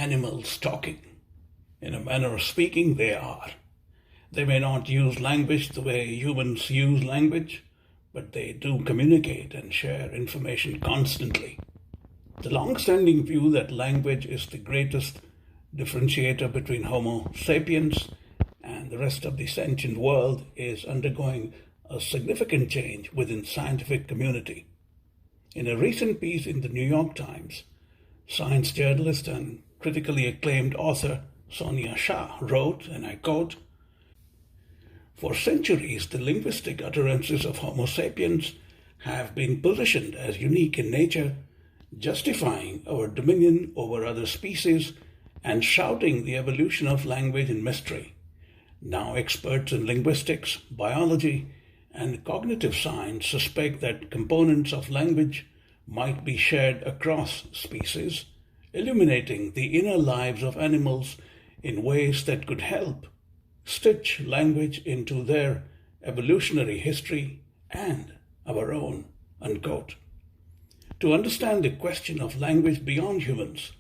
animals talking? In a manner of speaking, they are. They may not use language the way humans use language, but they do communicate and share information constantly. The long-standing view that language is the greatest differentiator between Homo sapiens and the rest of the sentient world is undergoing a significant change within scientific community. In a recent piece in the New York Times, science journalist and critically acclaimed author Sonia Shah wrote, and I quote, "For centuries, the linguistic utterances of Homo sapiens have been positioned as unique in nature, justifying our dominion over other species and shrouding the evolution of language in mystery. Now experts in linguistics, biology, and cognitive science suspect that components of language might be shared across species, illuminating the inner lives of animals in ways that could help stitch language into their evolutionary history and our own." Unquote. To understand the question of language beyond humans,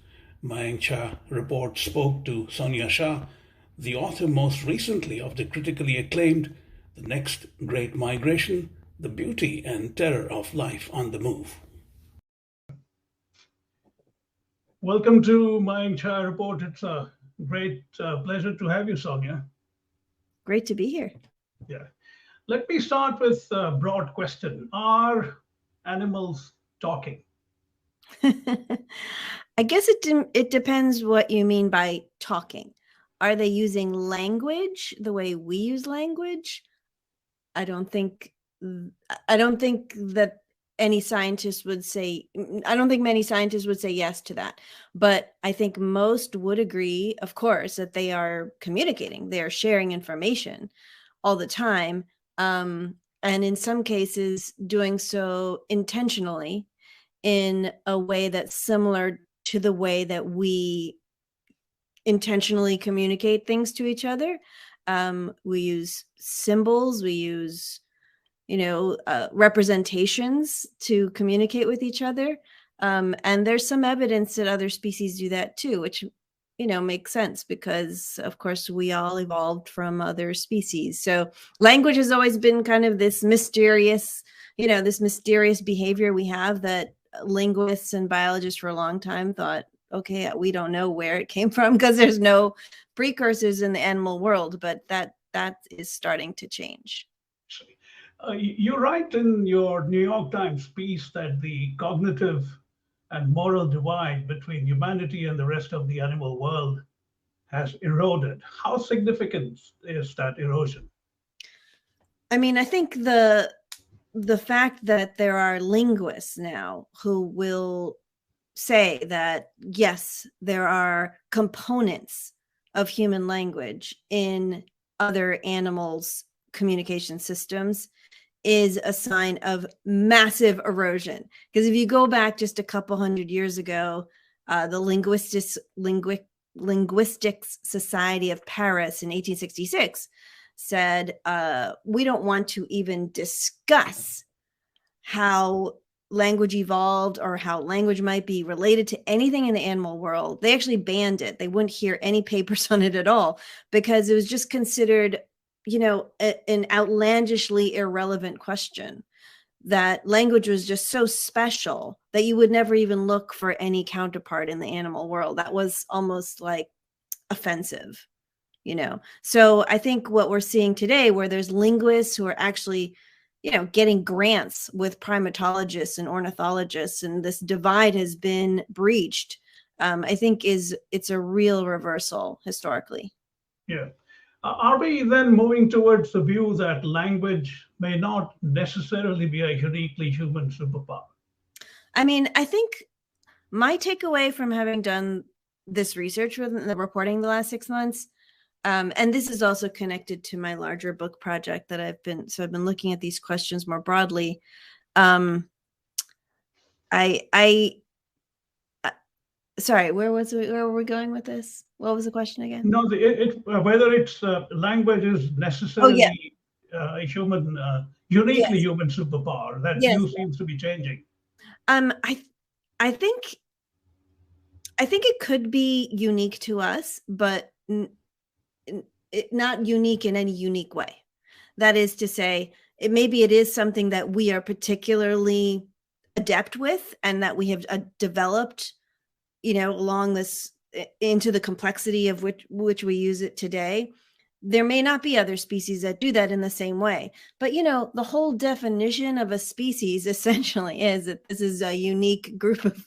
Mayank Chhaya Reports spoke to Sonia Shah, the author most recently of the critically acclaimed The Next Great Migration, The Beauty and Terror of Life on the Move. Welcome to Mayank Chhaya Report. It's a great pleasure to have you, Sonia. Great to be here. Yeah. Let me start with a broad question. Are animals talking? I guess it depends what you mean by talking. Are they using language the way we use language? I don't think that any scientist would say, I don't think many scientists would say yes to that. But I think most would agree, of course, that they are communicating. They are sharing information all the time. And in some cases, doing so intentionally in a way that's similar to the way that we intentionally communicate things to each other. We use symbols, we use, representations to communicate with each other. And there's some evidence that other species do that too, which, makes sense because, of course, we all evolved from other species. So language has always been kind of this mysterious behavior we have that linguists and biologists for a long time thought, okay, we don't know where it came from because there's no precursors in the animal world, but that is starting to change. You write in your New York Times piece that the cognitive and moral divide between humanity and the rest of the animal world has eroded. How significant is that erosion? I mean, I think the fact that there are linguists now who will say that, yes, there are components of human language in other animals' communication systems is a sign of massive erosion. Because if you go back just a couple hundred years ago, the Linguistics Society of Paris in 1866 said, we don't want to even discuss how language evolved or how language might be related to anything in the animal world. They actually banned it. They wouldn't hear any papers on it at all because it was just considered, an outlandishly irrelevant question. That language was just so special that you would never even look for any counterpart in the animal world. That was almost like offensive, So I think what we're seeing today, where there's linguists who are actually getting grants with primatologists and ornithologists, and this divide has been breached, I think it's a real reversal historically. Yeah. Are we then moving towards the view that language may not necessarily be a uniquely human superpower? I mean, I think my takeaway from having done this research with the reporting the last 6 months, and this is also connected to my larger book project that I've been looking at these questions more broadly. Sorry, where were we going with this? What was the question again? No, whether it's language is necessarily a human, uniquely human superpower. That view seems to be changing. I think I think it could be unique to us, but not unique in any unique way. That is to say, maybe it is something that we are particularly adept with, and that we have developed, along this into the complexity of which we use it today. There may not be other species that do that in the same way, but the whole definition of a species essentially is that this is a unique group of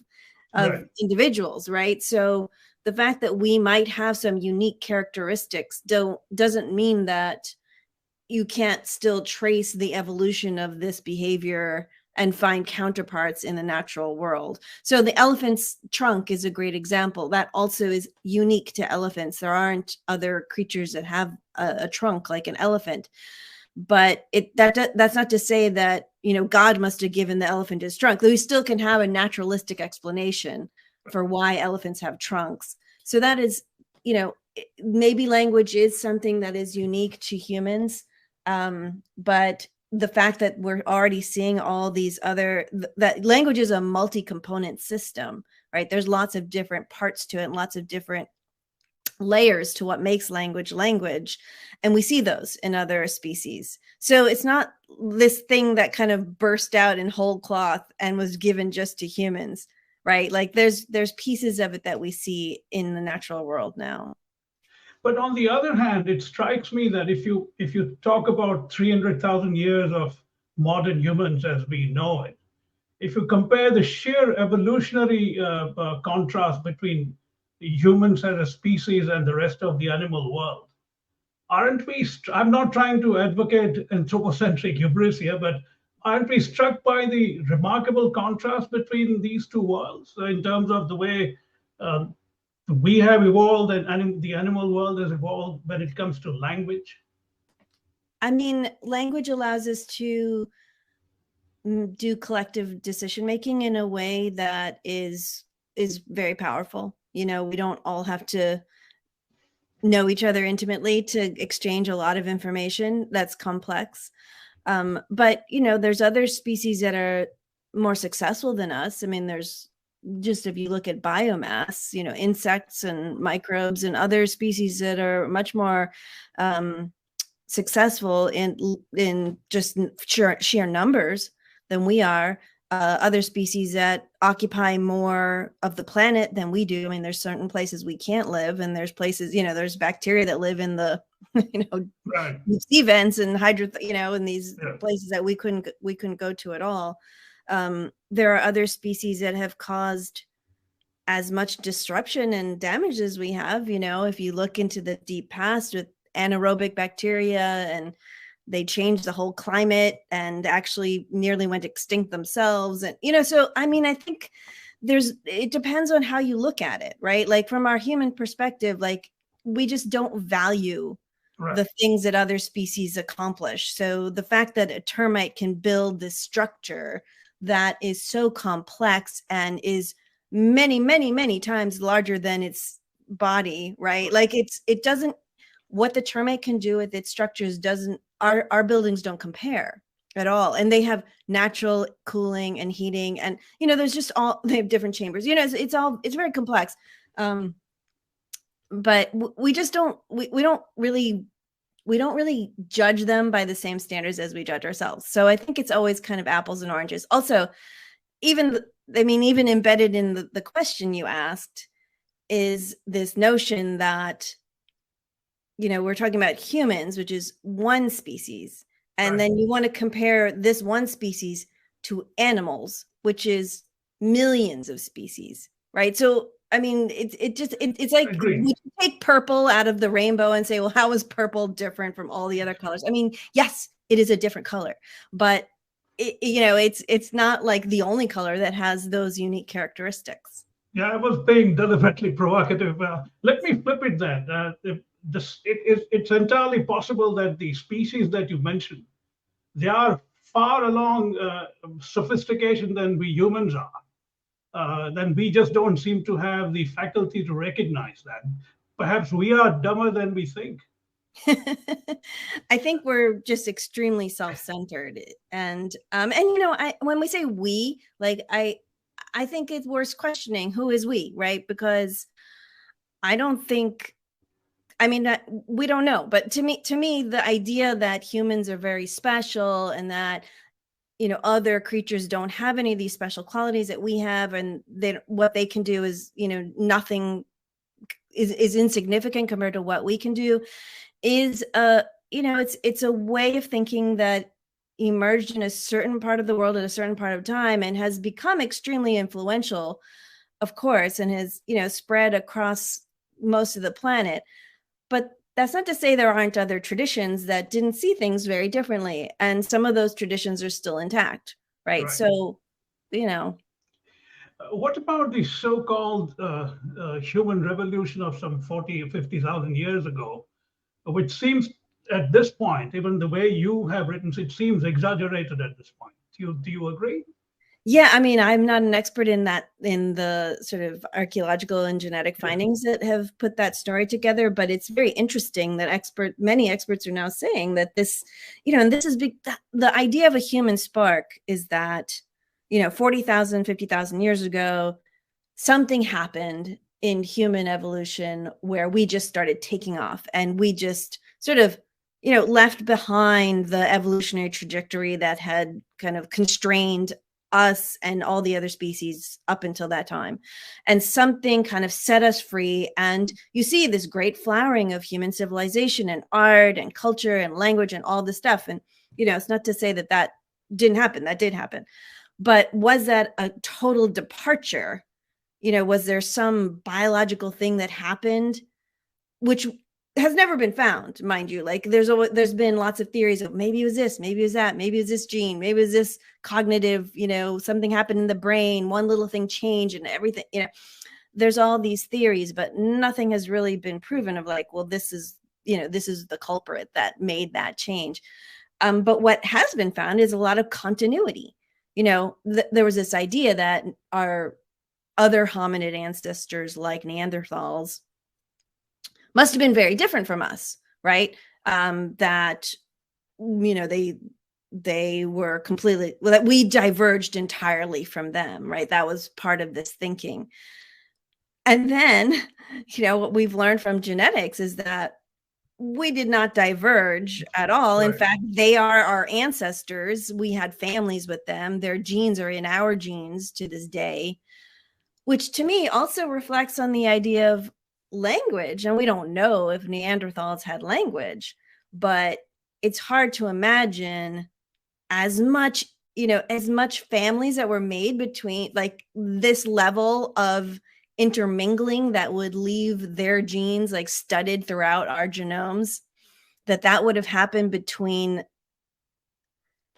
Right. individuals, right? So the fact that we might have some unique characteristics doesn't mean that you can't still trace the evolution of this behavior and find counterparts in the natural world. So the elephant's trunk is a great example. That also is unique to elephants. There aren't other creatures that have a trunk like an elephant. But that's not to say that, God must have given the elephant his trunk. We still can have a naturalistic explanation for why elephants have trunks. So that is, maybe language is something that is unique to humans. But the fact that we're already seeing all these that language is a multi-component system, right? There's lots of different parts to it and lots of different layers to what makes language. And we see those in other species. So it's not this thing that kind of burst out in whole cloth and was given just to humans, right? Like there's pieces of it that we see in the natural world now. But on the other hand, it strikes me that if you talk about 300,000 years of modern humans as we know it, if you compare the sheer evolutionary contrast between humans as a species and the rest of the animal world, aren't we? I'm not trying to advocate anthropocentric hubris here, but aren't we struck by the remarkable contrast between these two worlds in terms of the way we have evolved and the animal world has evolved when it comes to language? I mean, language allows us to do collective decision making in a way that is very powerful. We don't all have to know each other intimately to exchange a lot of information that's complex. But there's other species that are more successful than us. I mean, there's just, if you look at biomass, insects and microbes and other species that are much more successful in just sheer numbers than we are. Other species that occupy more of the planet than we do. I mean, there's certain places we can't live, and there's places, there's bacteria that live in the, Right. sea vents and in these places that we couldn't go to at all. There are other species that have caused as much disruption and damage as we have. If you look into the deep past with anaerobic bacteria, and they changed the whole climate and actually nearly went extinct themselves. And, so, I mean, I think it depends on how you look at it, right? Like from our human perspective, like we just don't value the things that other species accomplish. So the fact that a termite can build this structure that is so complex and is many, many, many times larger than its body, right? Like what the termite can do with its structures our buildings don't compare at all. And they have natural cooling and heating, and they have different chambers. It's very complex. But we just don't really judge them by the same standards as we judge ourselves. So I think it's always kind of apples and oranges. Also, even embedded in the question you asked is this notion that we're talking about humans, which is one species. And then you want to compare this one species to animals, which is millions of species, right? So, I mean, it's like we take purple out of the rainbow and say, well, how is purple different from all the other colors? I mean, yes, it is a different color, but it's not like the only color that has those unique characteristics. Yeah, I was being deliberately provocative. Let me flip it then. It's entirely possible that the species that you mentioned, they are far along sophistication than we humans are. Then we just don't seem to have the faculty to recognize that. Perhaps we are dumber than we think. I think we're just extremely self-centered, and when we say we, like I I think it's worth questioning, who is we, right? Because I don't think, I mean, that we don't know, but to me, the idea that humans are very special and that, you know, other creatures don't have any of these special qualities that we have, and what they can do is, you know, nothing is insignificant compared to what we can do, is you know, it's a way of thinking that emerged in a certain part of the world at a certain part of time and has become extremely influential, of course, and has, you know, spread across most of the planet. But that's not to say there aren't other traditions that didn't see things very differently, and some of those traditions are still intact, right? Right. So, you know, What about the so-called human revolution of some 40 or 50,000 years ago, which seems at this point, even the way you have written, it seems exaggerated at this point. Do you agree? yeah, I mean, I'm not an expert in that, in the sort of archaeological and genetic Yeah. findings that have put that story together, but it's very interesting that many experts are now saying that this, you know, and this is big, the idea of a human spark is that, you know, 40,000, 50,000 years ago, something happened in human evolution where we just started taking off, and we just sort of, you know, left behind the evolutionary trajectory that had kind of constrained us and all the other species up until that time. And something kind of set us free. And you see this great flowering of human civilization and art and culture and language and all this stuff. And, you know, it's not to say that that didn't happen. That did happen. But was that a total departure? You know, was there some biological thing that happened, which has never been found, mind you? Like there's been lots of theories of maybe it was this, maybe it was that, maybe it was this gene, maybe it was this cognitive, you know, something happened in the brain, one little thing changed and everything, you know, there's all these theories, but nothing has really been proven of like, well, this is, you know, this is the culprit that made that change. But what has been found is a lot of continuity. You know, there was this idea that our other hominid ancestors like Neanderthals must have been very different from us, right? That, you know, they were completely, well, that we diverged entirely from them, right? That was part of this thinking. And then, you know, what we've learned from genetics is that we did not diverge at all. In Right. fact, they are our ancestors. We had families with them. Their genes are in our genes to this day, which to me also reflects on the idea of language. And we don't know if Neanderthals had language, but it's hard to imagine as much, you know, as much families that were made between like this level of intermingling that would leave their genes like studded throughout our genomes, that would have happened between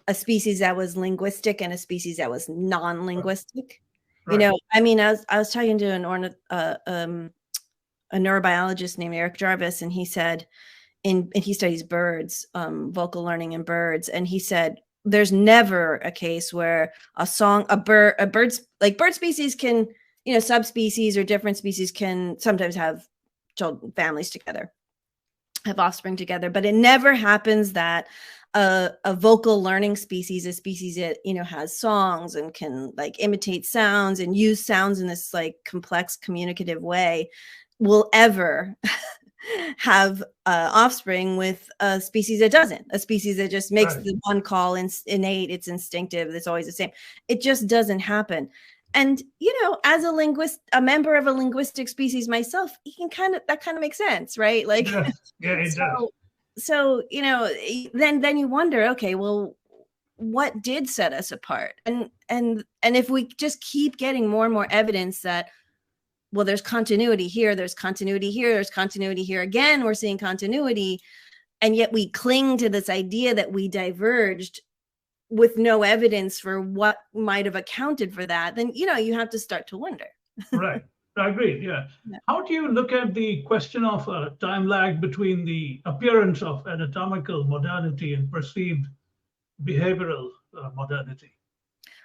a species that was linguistic and a species that was non-linguistic. Right. You know, I mean, I was talking to a neurobiologist named Eric Jarvis, and he said, and he studies birds, vocal learning in birds, and he said there's never a case where a bird species can, you know, subspecies or different species can sometimes have families together, have offspring together, but it never happens that a vocal learning species, a species that, you know, has songs and can like imitate sounds and use sounds in this like complex communicative way, will ever have offspring with a species that doesn't, a species that just makes Right. the one call innate, it's instinctive, it's always the same. It just doesn't happen. And, you know, as a member of a linguistic species myself, you can that kind of makes sense, right? Like, Yes. Yeah, it does. so, you know, then you wonder, okay, well, what did set us apart? And if we just keep getting more and more evidence that, well, there's continuity here, there's continuity here, there's continuity here, again, we're seeing continuity, and yet we cling to this idea that we diverged with no evidence for what might have accounted for that, then, you know, you have to start to wonder. Right. I agree. Yeah. How do you look at the question of time lag between the appearance of anatomical modernity and perceived behavioral modernity?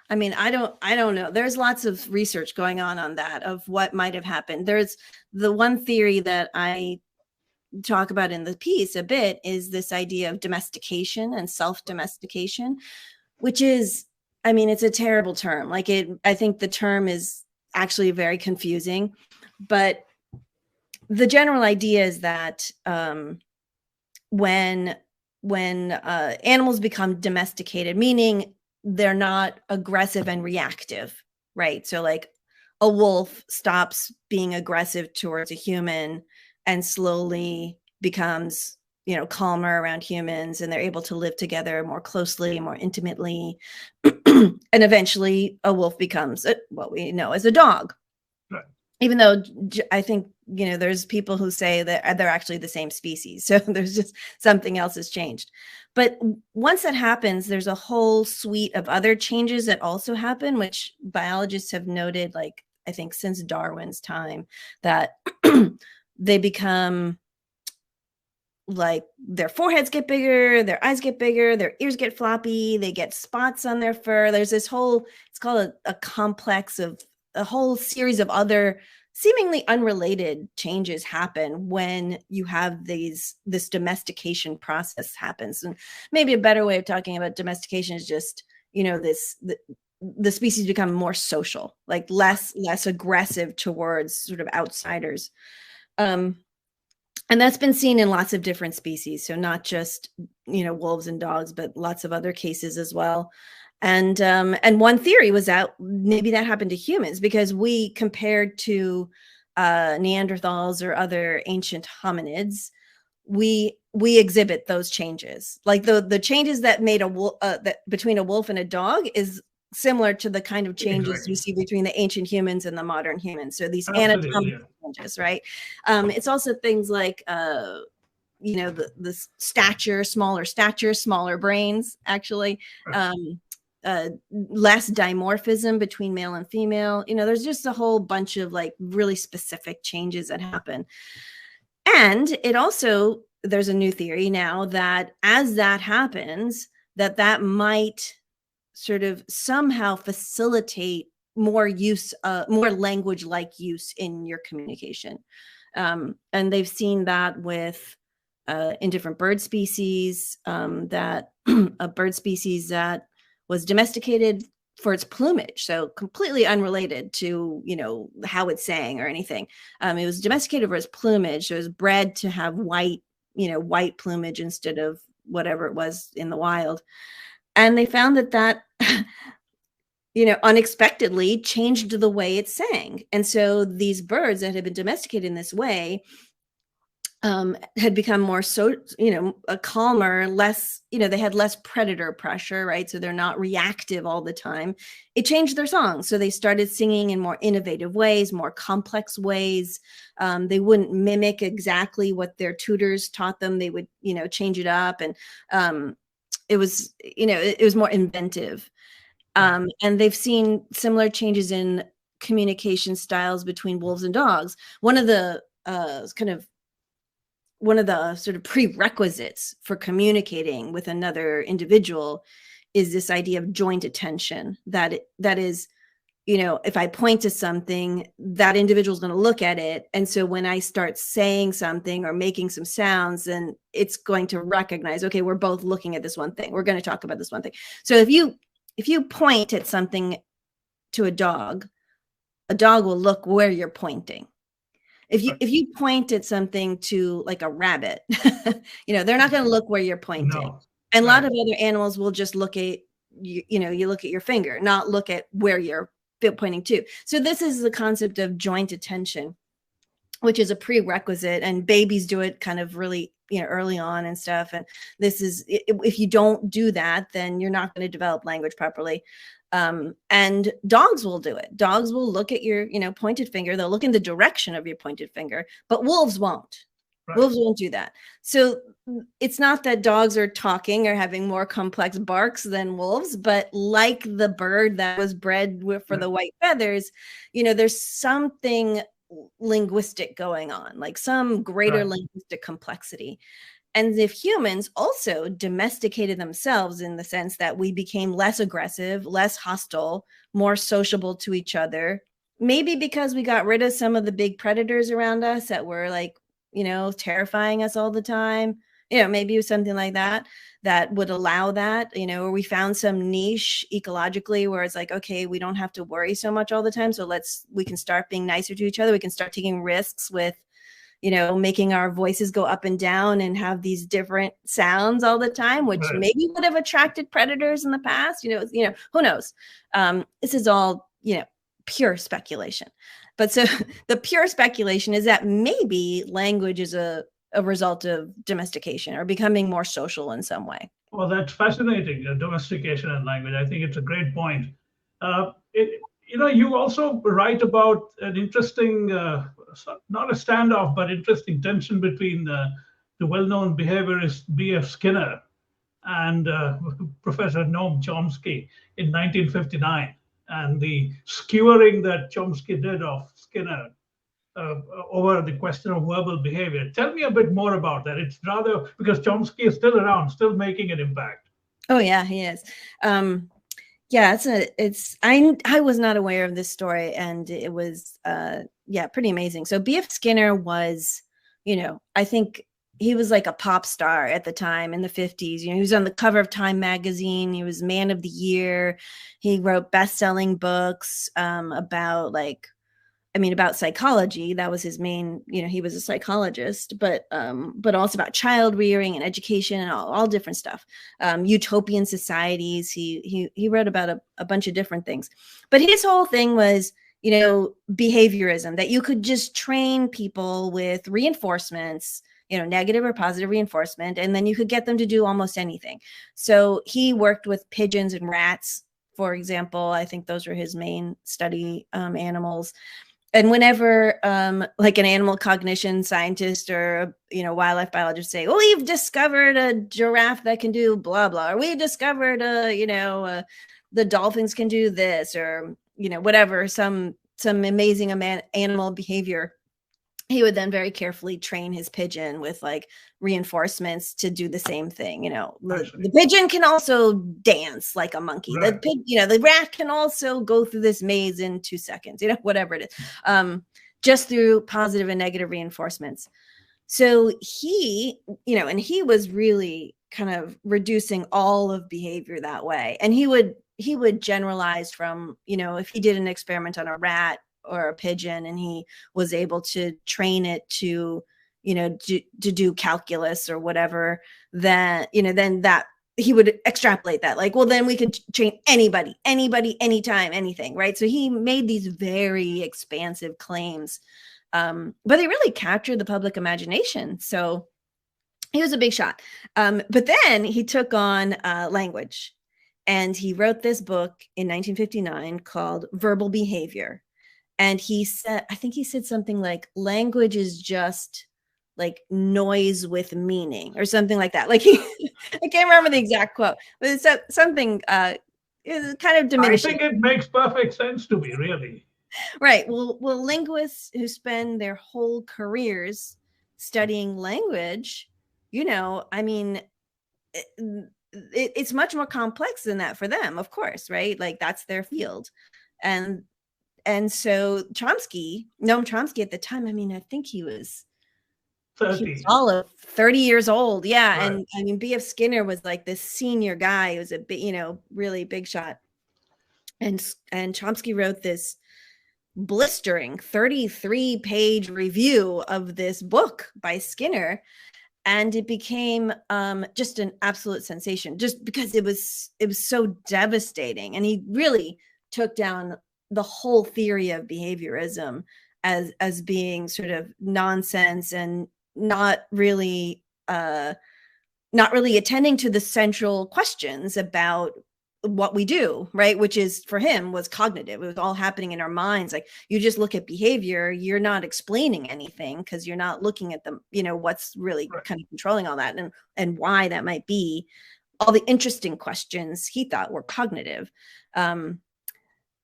I mean, I don't know. There's lots of research going on that, of what might have happened. There's the one theory that I talk about in the piece a bit is this idea of domestication and self-domestication, which is, I mean, it's a terrible term. Like I think the term is actually very confusing, but the general idea is that when animals become domesticated, meaning they're not aggressive and reactive, right? So like a wolf stops being aggressive towards a human and slowly becomes, calmer around humans, and they're able to live together more closely, more intimately. And eventually a wolf becomes what we know as a dog. Right. Even though I think, there's people who say that they're actually the same species. So there's just something else has changed. But once that happens, there's a whole suite of other changes that also happen, which biologists have noted, like, I think since Darwin's time, that they become like their foreheads get bigger, their eyes get bigger, their ears get floppy, they get spots on their fur. There's this whole, it's called a complex of a whole series of other seemingly unrelated changes happen when you have this domestication process happens. And maybe a better way of talking about domestication is just, the species become more social, like less aggressive towards sort of outsiders. And that's been seen in lots of different species. So not just, wolves and dogs, but lots of other cases as well. And one theory was that maybe that happened to humans because we, compared to Neanderthals or other ancient hominids, we exhibit those changes. Like the changes that made that between a wolf and a dog is similar to the kind of changes you see between the ancient humans and the modern humans. So these anatomical changes, right? It's also things like the stature, smaller brains, actually. Less dimorphism between male and female. There's just a whole bunch of like really specific changes that happen. And it also, there's a new theory now that as that happens, that might sort of somehow facilitate more use, more language-like use in your communication. And they've seen that with in different bird species, that a bird species that was domesticated for its plumage, so completely unrelated to how it sang or anything. It was domesticated for its plumage. So it was bred to have white plumage instead of whatever it was in the wild. And they found that unexpectedly changed the way it sang. And so these birds that had been domesticated in this way had become more a calmer, less, they had less predator pressure, right? So they're not reactive all the time. It changed their songs. So they started singing in more innovative ways, more complex ways. They wouldn't mimic exactly what their tutors taught them. They would, change it up. And it was more inventive. And they've seen similar changes in communication styles between wolves and dogs. One of the sort of prerequisites for communicating with another individual is this idea of joint attention. That is, if I point to something, that individual is going to look at it. And so when I start saying something or making some sounds, then it's going to recognize, okay, we're both looking at this one thing. We're going to talk about this one thing. So if you point at something to a dog will look where you're pointing. If you point at something to like a rabbit, they're not going to look where you're pointing. No. And a lot of other animals will just look at you look at your finger, not look at where you're pointing to. So this is the concept of joint attention, which is a prerequisite, and babies do it kind of really early on and stuff. And this is, if you don't do that, then you're not going to develop language properly. And dogs will do it. Dogs will look at your, pointed finger. They'll look in the direction of your pointed finger, but wolves won't. Right. Wolves won't do that. So it's not that dogs are talking or having more complex barks than wolves, but like the bird that was bred for the white feathers, there's something linguistic going on, like some greater linguistic complexity. And if humans also domesticated themselves in the sense that we became less aggressive, less hostile, more sociable to each other, maybe because we got rid of some of the big predators around us that were like, terrifying us all the time. maybe it was something like that that would allow that, or we found some niche ecologically where it's like, okay, we don't have to worry so much all the time. So we can start being nicer to each other. We can start taking risks with, making our voices go up and down and have these different sounds all the time, which Right. maybe would have attracted predators in the past. Who knows? This is all, pure speculation. But so the pure speculation is that maybe language is a result of domestication or becoming more social in some way. Well, that's fascinating, domestication and language. I think it's a great point. You also write about an interesting, not a standoff, but interesting tension between the well-known behaviorist B.F. Skinner and Professor Noam Chomsky in 1959, and the skewering that Chomsky did of Skinner over the question of verbal behavior. Tell me a bit more about that. It's rather, because Chomsky is still around, still making an impact. Oh yeah, he is. Yeah, I was not aware of this story, and it was pretty amazing. So B.F. Skinner was, I think he was like a pop star at the time in the 50s. He was on the cover of Time magazine. He was Man of the Year. He wrote best-selling books about psychology. That was his main, he was a psychologist, but also about child rearing and education and all different stuff. Utopian societies. He wrote about a bunch of different things, but his whole thing was, behaviorism, that you could just train people with reinforcements, negative or positive reinforcement, and then you could get them to do almost anything. So he worked with pigeons and rats, for example. I think those were his main study animals. And whenever like an animal cognition scientist or, wildlife biologist say, well, we've discovered a giraffe that can do blah, blah, or we've discovered, the dolphins can do this, or, whatever, some amazing animal behavior, he would then very carefully train his pigeon with like reinforcements to do the same thing. The pigeon can also dance like a monkey. Right. The rat can also go through this maze in 2 seconds, whatever it is, just through positive and negative reinforcements. So he, and he was really kind of reducing all of behavior that way. And he would generalize from, if he did an experiment on a rat or a pigeon and he was able to train it to, to do calculus or whatever, then that he would extrapolate that, like, well, then we could train anybody, anytime, anything, right? So he made these very expansive claims, but they really captured the public imagination. So he was a big shot. But then he took on language, and he wrote this book in 1959 called Verbal Behavior. And I think he said something like, language is just like noise with meaning, or something like that. Like I can't remember the exact quote, but it's something is kind of diminishing. I think it makes perfect sense to me, really. Right. Well, linguists who spend their whole careers studying language, it's much more complex than that for them, of course, right? Like that's their field. And so Noam Chomsky at the time, I think he was 30. All of 30 years old. Yeah. Right. And B.F. Skinner was like this senior guy. He was a big, really big shot. And Chomsky wrote this blistering 33-page review of this book by Skinner. And it became just an absolute sensation, just because it was so devastating. And he really took down the whole theory of behaviorism as being sort of nonsense and not really attending to the central questions about what we do, right? Which is, for him, was cognitive. It was all happening in our minds. Like, you just look at behavior, you're not explaining anything because you're not looking at the, what's really kind of controlling all that and why that might be. All the interesting questions he thought were cognitive.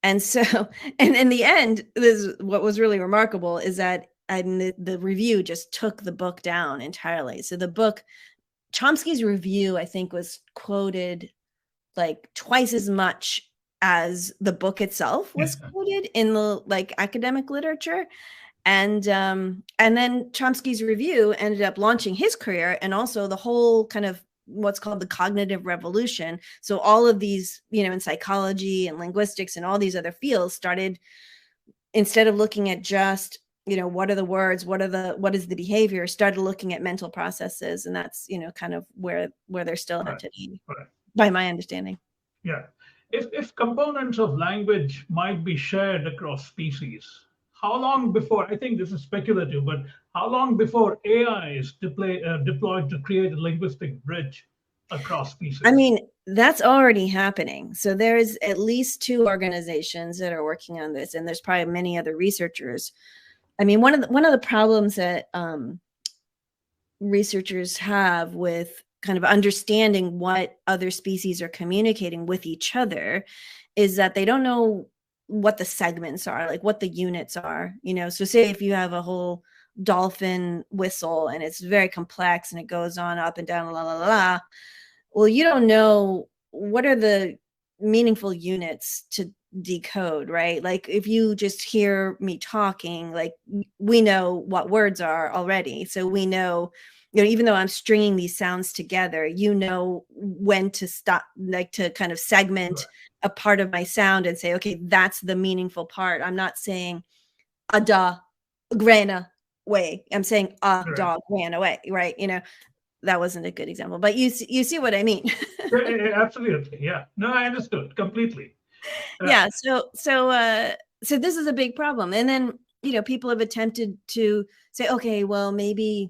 And so, and in the end, what was really remarkable is that the review just took the book down entirely. So the book, Chomsky's review, I think, was quoted like twice as much as the book itself was quoted in the academic literature. And then Chomsky's review ended up launching his career, and also the whole kind of what's called the cognitive revolution. So all of these, in psychology and linguistics and all these other fields started, instead of looking at just, what are the words, what is the behavior, started looking at mental processes. And that's, kind of where they're still at today, by my understanding. Yeah. If components of language might be shared across species, how long before, I think this is speculative, but how long before AI is deployed to create a linguistic bridge across species? I mean, that's already happening. So there's at least 2 organizations that are working on this, and there's probably many other researchers. I mean, one of the problems that researchers have with kind of understanding what other species are communicating with each other is that they don't know what the segments are, like what the units are, So say if you have a whole dolphin whistle and it's very complex and it goes on up and down, la, la, la, la. Well, you don't know what are the meaningful units to decode, right? Like if you just hear me talking, like we know what words are already. So we know, even though I'm stringing these sounds together, when to stop, like to kind of segment a part of my sound and say, okay, that's the meaningful part. I'm not saying a da ran away. I'm saying a dog ran away, right? That wasn't a good example, but you see what I mean. Absolutely. Yeah. No, I understood completely. Yeah. So this is a big problem. And then, people have attempted to say, okay, well, maybe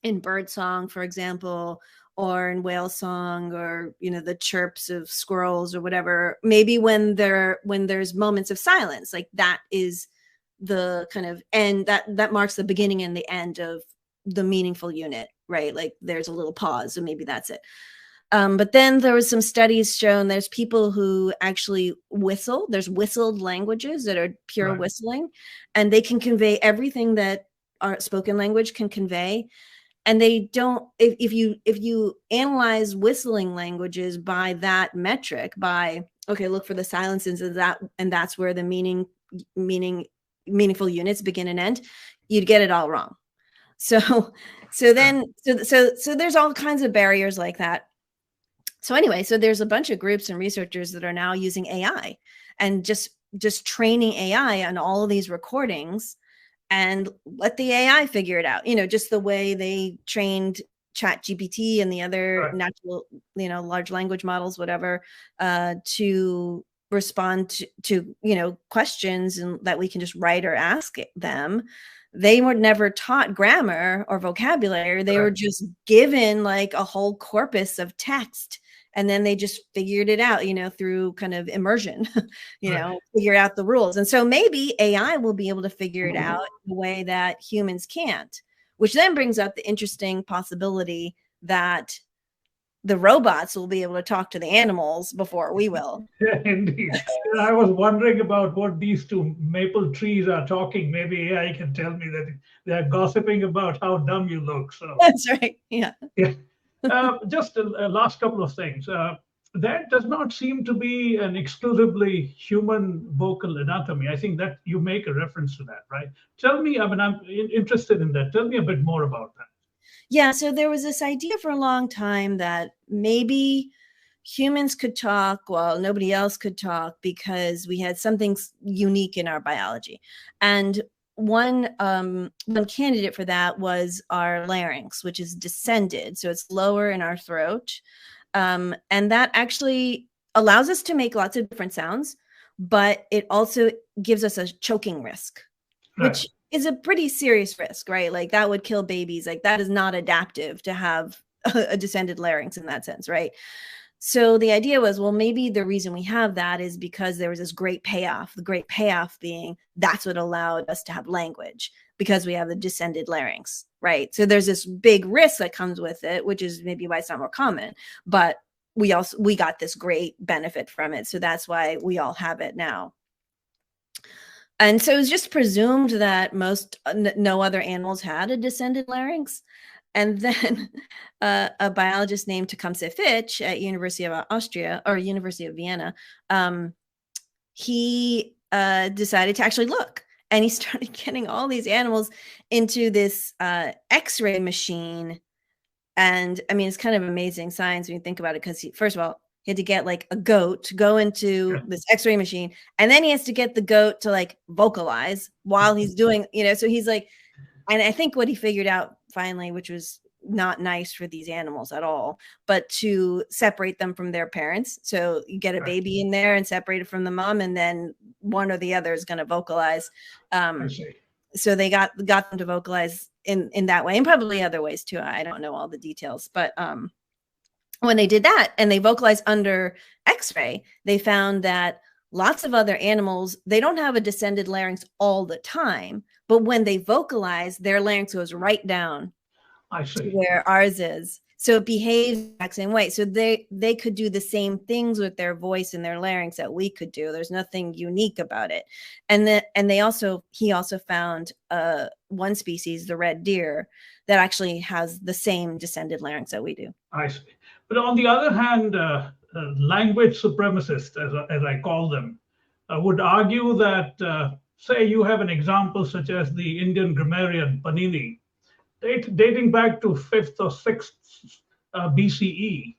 in birdsong, for example, or in whale song, or, the chirps of squirrels or whatever, maybe when there's moments of silence, like that is the kind of end that marks the beginning and the end of the meaningful unit, right? Like there's a little pause, so maybe that's it. But then there was some studies shown there's people who actually whistle. There's whistled languages that are pure whistling, and they can convey everything that our spoken language can convey. And they don't, if you analyze whistling languages by that metric, by, okay, look for the silences of that, and that's where the meaningful units begin and end, you'd get it all wrong. So there's all kinds of barriers like that. So anyway, so there's a bunch of groups and researchers that are now using AI and just training AI on all of these recordings and let the AI figure it out, just the way they trained ChatGPT and the other natural, large language models, whatever, to respond to questions and that we can just write or ask them. They were never taught grammar or vocabulary. They were just given like a whole corpus of text. And then they just figured it out, through kind of immersion, figure out the rules. And so maybe AI will be able to figure it out in a way that humans can't, which then brings up the interesting possibility that the robots will be able to talk to the animals before we will. Yeah, indeed. I was wondering about what these 2 maple trees are talking. Maybe AI can tell me that they're gossiping about how dumb you look. So that's right. Yeah. Just a last couple of things. That does not seem to be an exclusively human vocal anatomy. I think that you make a reference to that, right? Tell me, I mean, I'm interested in that. Tell me a bit more about that. Yeah, so there was this idea for a long time that maybe humans could talk while nobody else could talk because we had something unique in our biology. And one candidate for that was our larynx, which is descended. So it's lower in our throat. And that actually allows us to make lots of different sounds, but it also gives us a choking risk, which is a pretty serious risk, right? Like that would kill babies. Like that is not adaptive to have a descended larynx in that sense, right? So the idea was, well, maybe the reason we have that is because there was this great payoff, the great payoff being that's what allowed us to have language because we have the descended larynx, right? So there's this big risk that comes with it, which is maybe why it's not more common, but we got this great benefit from it. So that's why we all have it now. And so it was just presumed that no other animals had a descended larynx. And then a biologist named Tecumseh Fitch at University of Austria or University of Vienna, he decided to actually look. And he started getting all these animals into this X-ray machine. And I mean, it's kind of amazing science when you think about it, because first of all, he had to get like a goat to go into this X-ray machine, and then he has to get the goat to like vocalize while he's doing, so he's like, and I think what he figured out finally, which was not nice for these animals at all, but to separate them from their parents. So you get a baby in there and separate it from the mom, and then one or the other is going to vocalize. So they got them to vocalize in that way, and probably other ways too. I don't know all the details, but when they did that and they vocalized under X-ray, they found that lots of other animals, they don't have a descended larynx all the time, but when they vocalize, their larynx goes right down to where ours is. So it behaves the exact same way. So they could do the same things with their voice and their larynx that we could do. There's nothing unique about it. And he also found one species, the red deer, that actually has the same descended larynx that we do. I see. But on the other hand, language supremacists, as I call them, would argue that, say you have an example such as the Indian grammarian Panini, dating back to 5th or 6th BCE,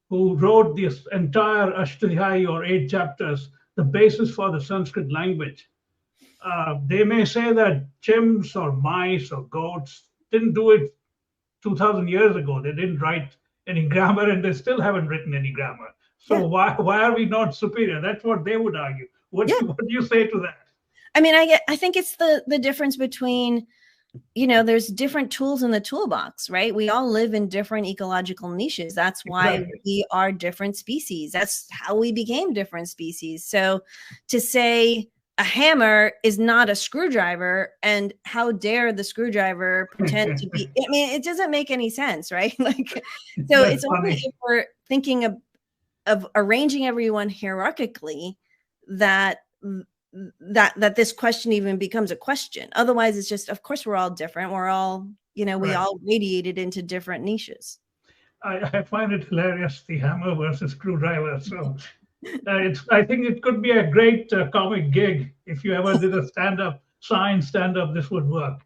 who wrote this entire Ashtadhyayi, or 8 chapters, the basis for the Sanskrit language. They may say that chimps or mice or goats didn't do it 2,000 years ago. They didn't write any grammar, and they still haven't written any grammar. So why are we not superior? That's what they would argue. What do you say to that? I mean, I think it's the difference between, there's different tools in the toolbox, right? We all live in different ecological niches. That's why we are different species. That's how we became different species. So to say a hammer is not a screwdriver, and how dare the screwdriver pretend to be, I mean, it doesn't make any sense, right? Like, so it's only if we're thinking of arranging everyone hierarchically that this question even becomes a question. Otherwise, it's just, of course, we're all different. We're all, we all radiated into different niches. I find it hilarious, the hammer versus screwdriver. So I think it could be a great comic gig. If you ever did a science stand-up, this would work.